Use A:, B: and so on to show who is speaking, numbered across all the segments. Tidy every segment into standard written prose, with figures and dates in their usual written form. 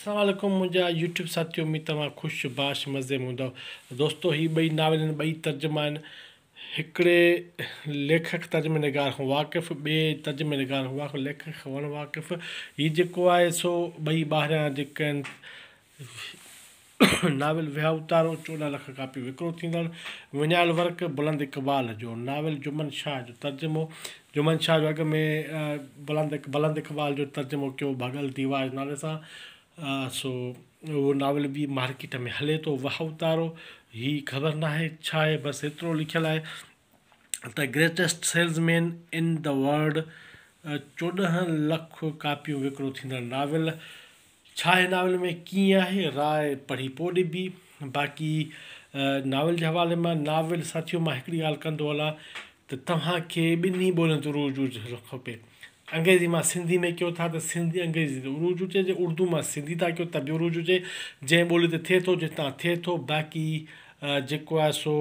A: अस्सलाम वालेकुम मुंहिंजा यूट्यूब साथियों, उम्मीद तव्हां ख़ुशि बाश मज़े में हूंदव। दोस्तो, ही ॿई नावल आहिनि, ॿई तर्जुमा आहिनि। हिकिड़े लेखक तर्जुमे निगार खां वाक़िफ़ु, ॿिए तर्जुमे निगार खां वाक़िफ़ु, लेखक खां वण वाक़िफ़ु। हीउ जेको आहे सो ॿई ॿाहिरियां जेके आहिनि नाविल विया उतारो 14 लख कापियूं विकिरो थींदड़। विञायल वर्क बुलंद इक़बाल जो नाविल जुमन शाह जो तर्जुमो। जुमन शाह जो अॻ में बुलंद इक़बाल जो तर्जुमो कयो भॻल दीवार नाले सां। सो उहो नाविल बि मार्केट में हले थो, वाह उतारो। हीअ ख़बर न आहे छा आहे, बसि एतिरो लिखियलु आहे त greatest salesman in the world 14 लख कापियूं विकिरो थींदड़ नाविल। छा आहे नाविल में, कीअं आहे, राय पढ़ी पोइ ॾिबी। बाक़ी नाविल जे हवाले मां नाविल साथियो मां हिकिड़ी ॻाल्हि कंदो हलां त तव्हांखे ॿिन्ही ॿोलियुनि ते उर्दू हुजणु खपे। अंग्रेज़ी मां सिंधी में कयो था त सिंधी अंग्रेज़ी ते उर्दू हुजे, जे उर्दू मां सिंधी था कयो त बि उर्दू हुजे। जंहिं ॿोली ते थिए थो जितां थिए थो। बाक़ी जेको आहे सो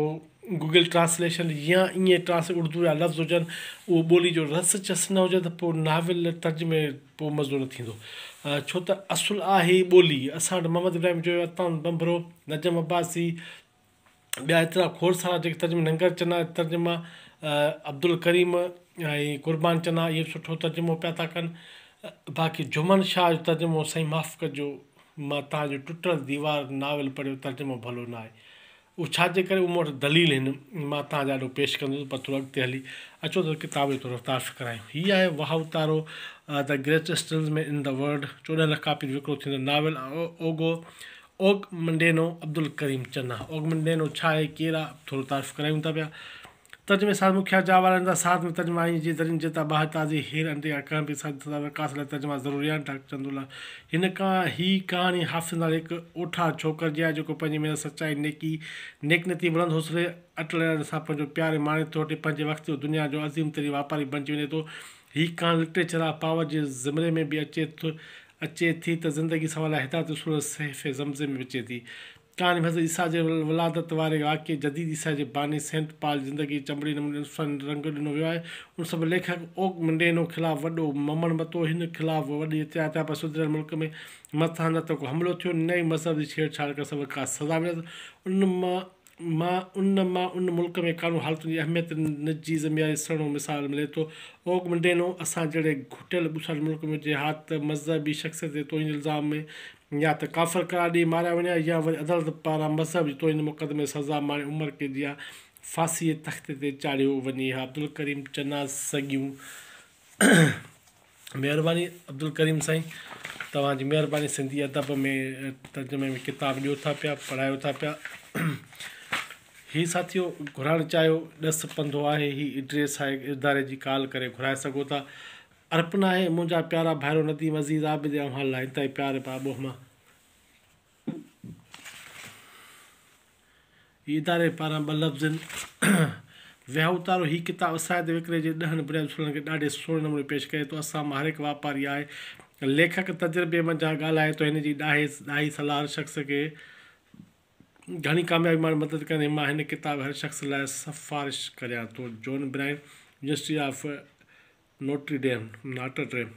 A: गूगल ट्रांसलेशन या ईअं उर्दू जा लफ़्ज़ हुजनि, उहो ॿोली जो रस चस न हुजे त पोइ नाविल तर्जुमे पोइ मज़ो न थींदो। छो त असुलु आहे ई ॿोली। असां वटि मोहम्मद इब्राहिम जो अतान बंबरो, नजम अब्बासी, ॿिया एतिरा खोड़ सारा जेके तर्जुमा, नंगर चना तर्जुमा, अब्दुल करीम ऐं कुर्बान चना, इहे सुठो तर्जुमो पिया था कनि। बाक़ी जुमन शाह जो तर्जुमो साईं माफ़ु कजो, मां तव्हांजो टुटल दीवार नाविल पढ़ियो, तर्जुमो भलो न आहे। उहो छाजे करे, उहो मूं वटि दलील आहिनि, मां तव्हांजा ॾाढो पेश कंदुसि, पर थोरो अॻिते हली अचो त किताब जो थोरो तारीफ़ करायूं। हीअ आहे वाह उतारो, the greatest salesman in the world, 14 lakh copy विकिरो थींदो नाविल। ओग मंडेनो, अब्दुल करीम चन्ना। ओग मंडेनो छा आहे, केरु आहे, थोरो तारीफ़ करायूं था पिया। तर्जुमे साथ मुखिया जावारंदा साथ में तर्जुमा आई जी दरिन जेता बाह ताज़ी हेर अंडे अकाम भी साथ विकास लाइ तर्जुमा ज़रूरी आहे। डॉक्टर चंदुला हिन कहाणी हाफ़िज़ नाले हिकु ओठा छोकर जी आहे जेको पंहिंजी महिनत सचाई नेकनीति बुलंद हौसले अटल सां पंहिंजो प्यारे माणे थो वठी पंहिंजे वक़्त जो दुनिया जो अज़ीम तरीन वापारी बणिजी वञे थो। हीअ कहाणी लिटरेचर आहे, पावर जे ज़िमरे में बि अचे थी त ज़िंदगी सवाल हिदायत उसूल सहिफ़े ज़मज़े में अचे थी। कहाणी हज़रत ईसा जे वलादत वारे वाक़े जदीद ईसा जे बानी सेंट पाल ज़िंदगी चमड़ी नमूने रंग ॾिनो वियो आहे। उन सभु लेखक ओग मंडेनो ख़िलाफ़ु वॾो ममण मतो, हिन ख़िलाफ़ु वॾी इतिहाद पर सुधरियल मुल्क में मथां न त को हमिलो थियो, न ई मज़हब जी छेड़छाड़ करे सभु का सज़ा मिलंदी। उन मुल्क में कानून हालतुनि जी अहमियत निजी ज़िमेवारी सणो मिसाल मिले थो। ओग मंडेनो असां जहिड़े घुटियल ॿुसड़ मुल्क में जे हाथ मज़हबी शख़्सियत जे तोहिन इल्ज़ाम में या त काफ़र करार ॾेई मारिया वञा या वरी अदालत पारां मज़हब जी तोहिन मुक़दमे सज़ा माणे उमिरि क़ैद या फांसीअ तख़्त ते चाढ़ियो वञे हा। अब्दुल करीम चन्ना सॻियूं। महिरबानी अब्दुल करीम साईं, तव्हांजी महिरबानी। सिंधी अदब में तर्जुमे में किताब ॾियो था पिया, पढ़ायो था पिया। हीअ साथियो घुराइणु चाहियो, ॾस पंधो आहे, हीअ एड्रेस आहे, इदारे जी कॉल करे घुराए सघो था। अर्पण आहे मुंहिंजा प्यारा भाइरो नदीम अज़ीज़ आबिद अव्हां लाइ इंतिहाई प्यारे बाबो मां इदारे पारां ॿ लफ़्ज़ आहिनि। विया उतारो हीअ किताबु असांजे विकिरे जे 10 बुनियादी उसूलनि खे ॾाढे सुहिणे नमूने पेश करे थो। असां मां हर हिकु वापारी आहे, लेखक तजुर्बे मंझां ॻाल्हाए थो, हिन जी ॾाढी सलाह हर शख़्स खे घणी कामयाबी मां मदद कंदे मां हिन किताब हर शख़्स लाइ सिफ़ारिश करियां थो। John Brian, university of Notre Dame.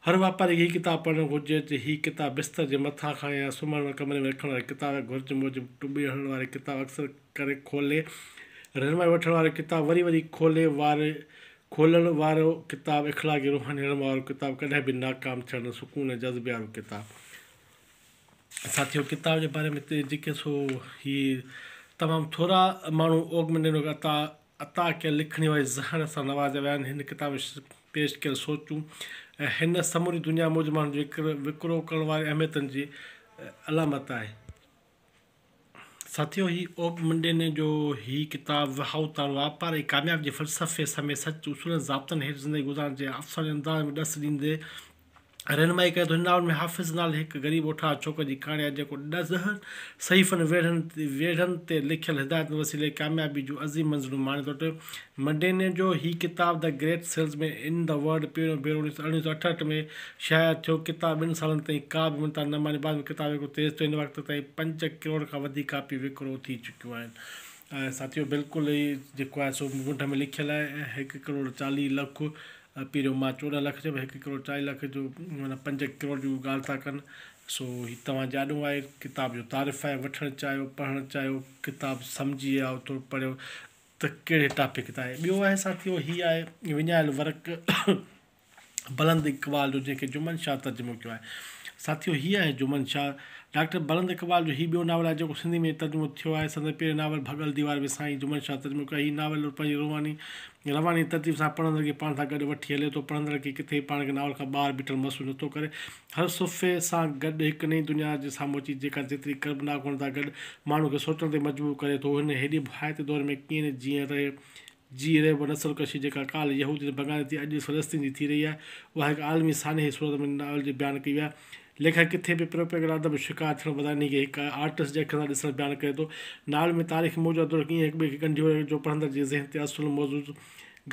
A: हर वापारी खे हीअ किताबु पढ़णु घुरिजे। हीअ किताबु बिस्तर जे मथां खां या सुम्हण कमरे में रखण वारी किताब घुर्ज मूजिबि टुॿी हणण वारी किताब अक्सर करे खोले रहनुमाई वठण वारी किताब वरी खोलण वारो किताबु इख़लाक़ी रूहानी रहनुमा वारो किताबु कॾहिं बि नाकाम थियणु सुकून ऐं जज़्बे वारो किताबु। साथियो, किताब जे बारे में जेके सो हीअ तमामु थोरा माण्हू ओग मंडेनो अता कयल लिखणी वारी ज़हर सां नवाज़िया विया आहिनि। हिन किताब पेश कयल सोचूं ऐं हिन समूरी दुनिया मौज माण्हुनि जो विकिरो करण वारी अहमियतुनि जी अलामत आहे। साथियो, हीअ ओग मंडेने जो हीअ किताबु वाह उतारो वापार ऐं कामयाबी जे फ़लसफ़े समेत सच उसूलनि ज़ाब्तनि हेठि ज़िंदगी गुज़ारण जे अफ़साने अंदाज़ में ॾस ॾींदे रहनुमाई कयो। हिन नावल में हाफ़िज़ नाले हिकु ग़रीब ओठा छोकर जी कहाणी आहे जेको 10 सहीफ़नि वेढ़नि ते लिखियल हिदायतुनि वसीले कामयाबी जूं अज़ीम मंज़िलूं माणे थो वठे। मंडेने जो हीअ किताबु the great salesman in the world पहिरियों भेरो 1968 में शाया थियो। किताबु 2 सालनि ताईं का बि मुल्ता न मानी, बाद में किताब जेको तेज़ थियो, हिन वक़्त ताईं 5 करोड़ खां वधीक कापी विकिरो थी चुकियूं आहिनि। साथियो, बिल्कुलु ई जेको आहे सो मुंड में लिखियलु आहे 1 करोड़ 40 लख। पहिरियों मां 14 लख चयो, 1 करोड़ 40 लख जो माना 5 करोड़ जी ॻाल्हि था कनि। सो ही तव्हां जाॾो आहे, किताब जो तारीफ़ आहे, वठणु चाहियो, पढ़णु चाहियो, किताब सम्झी आयो थोरो पढ़ियो त कहिड़े टॉपिक ते आहे। ॿियो आहे साथियो, हीअ आहे विञायल वर्क बुलंद इक़बाल जो, जंहिंखे जुमन शाह तर्जुमो कयो आहे। साथियो हीअ आहे जुमन शाह, डॉक्टर बुलंद इक़बाल जो हीउ ॿियो नावल आहे जेको सिंधी में तर्जुमो थियो आहे। संदसि पहिरियों नावल भॻल दीवार में साईं जुमन शाह तर्जुमो कयो आहे। हीउ नावल पंहिंजी रवानी तरतीब सां पढ़ंदड़ खे पाण सां गॾु वठी हले थो। पढ़ंदड़ खे किथे पाण खे नावल खां ॿाहिरि बीठल महसूसु नथो करे। हर सुफ़े सां गॾु हिकु नई दुनिया जे साम्हूं अची जेका जेतिरी कर्बनाक हुअण सां गॾु माण्हू खे सोचण ते मजबूर करे थो। हिन हेॾे हाइते दौर में कीअं जी रहियो नसलकशी जेका काल यहूदी बगाने थी अॼु फ़लस्तीन जी थी रही आहे, उहा हिकु आलमी साने सूरत में नावल जी बयानु कई आहे। लेखक किथे बि प्रोपेगेंडा अदब शिकार थियण बदिरां खे हिकु आर्टिस्ट जे अखि सां ॾिसणु बयानु करे थो। नावल में तारीख़ मौजूदु दौर कीअं हिक ॿिए खे ॻंढियो जो पढ़ंदड़ जे ज़हन ते असुलु मौजूदु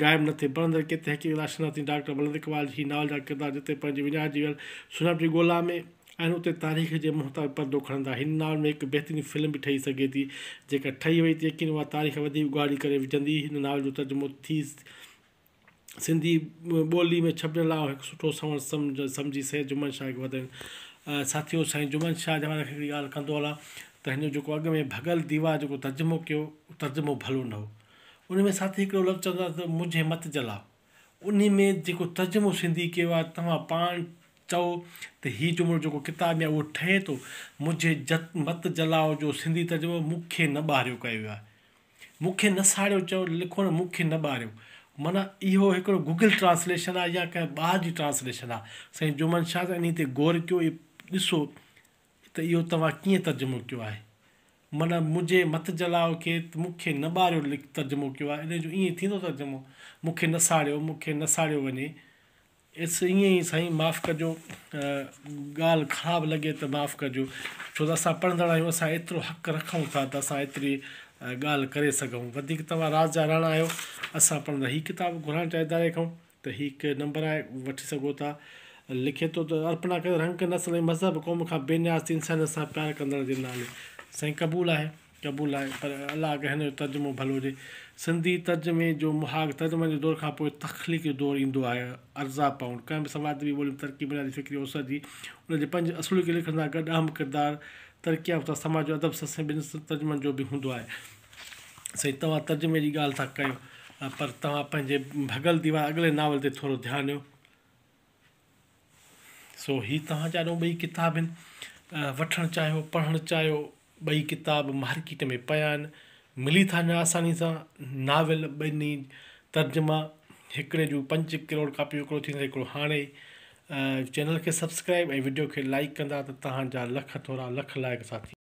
A: ग़ाइबु न थिए। पढ़ंदड़ किथे हक़ीक़त आशिना थी। डॉक्टर बुलंद इक़बाल जी नावल जा किरदार जिते पंहिंजी विञाइजी वियल सुञाणप जी ॻोल्हा में आहिनि, उते तारीख़ जे मुंहुं तां परदो खणंदा। हिन नावल में हिकु बहितरीनु फिल्म बि ठही सघे थी, जेका ठही वई त यकीन उहा तारीख़ वधीक उघाड़ी करे विझंदी। हिन नावल जो तर्जुमो थी सिंधी ॿोली में छपिजण लाइ हिकु सुठो सवण सम्झी सहे जुमन शाह खे वधाइनि। साथियो, साईं जुमन शाह जा हिकिड़ी ॻाल्हि कंदो हलां त हिन जो जेको अॻु में भॻल दीवार जेको तर्जुमो कयो, तर्जुमो भलो न हो। उन में साथी हिकिड़ो लफ़्ज़ चवंदा त मुझे मत जलाओ। उन में जेको तर्जुमो सिंधी कयो आहे, तव्हां पाण चओ त हीउ जुमिलो जेको किताब में उहो ठहे थो, मुझे मत जलाओ जो सिंधी तर्जुमो मूंखे न ॿारियो कयो आहे। मूंखे न साड़ियो चओ, लिखो न मूंखे न ॿारियो। माना इहो हिकिड़ो गूगल ट्रांसलेशन आहे या कंहिं ॿाहिरि जी ट्रांसलेशन आहे। साईं जुमन शाह त इन ते गौर कयो, ॾिसो त इहो तव्हां कीअं तर्जुमो कयो आहे। माना मुझे मत जलाओ खे मूंखे न ॿारियो तर्जुमो कयो आहे। इन जो ईअं थींदो तर्जुमो, मूंखे न साड़ियो, मूंखे न साड़ियो वञे। इस ईअं ई साईं माफ़ु कजो, ॻाल्हि ख़राबु लॻे त माफ़ु कजो, छो त असां पढ़ंदड़ आहियूं, असां एतिरो हक़ु रखूं था त असां एतिरी ॻाल्हि करे सघूं। वधीक तव्हां राज जा राणा आहियो, असां पढ़ंदा। हीअ किताबु घुराइण चाहियो इदारे खां त हीअ हिकु नंबर आहे, वठी सघो था। लिखे थो त अर्पणा करे रंग नस्ल ऐं मज़हब क़ौम खां बेनियाज़ इंसान सां प्यार कंदड़ जे नाले। साईं क़बूल आहे, क़बूल आहे, पर अलाह के हिन जो तर्जुमो भलो हुजे। सिंधी तर्जुमे जो मुहाग तर्जुमे जे दौर खां पोइ तख़लीक़ जो दौरु ईंदो आहे। अर्ज़ा पाउंड कंहिं बि सवादी ॿोली तरक़ी बुनियादी फ़िक्री ओसर जी उनजे पंज असुल खे लिखण सां गॾु अहम किरदारु तरक़ी याफ़्ता समाज जो अदब ससे ॿिनि तर्जुमनि जो बि हूंदो आहे। साईं तव्हां तर्जुमे जी ॻाल्हि था कयो, पर तव्हां पंहिंजे भॻल दीवार अॻिले नावल ते थोरो ध्यानु ॾियो। सो हीअ तव्हां जाॾो ॿई किताब आहिनि, वठणु चाहियो, पढ़णु चाहियो। ॿई किताब मार्केट में पिया आहिनि, मिली था न आसानी सां। नावल ॿिनी तर्जुमा, हिकिड़े जूं 5 करोड़ कापियूं, हिकिड़ो थींदो हिकिड़ो हाणे। चैनल खे सब्सक्राइब ऐं वीडियो खे लाइक कंदा त तव्हांजा लख थोरा लख लाइक साथी।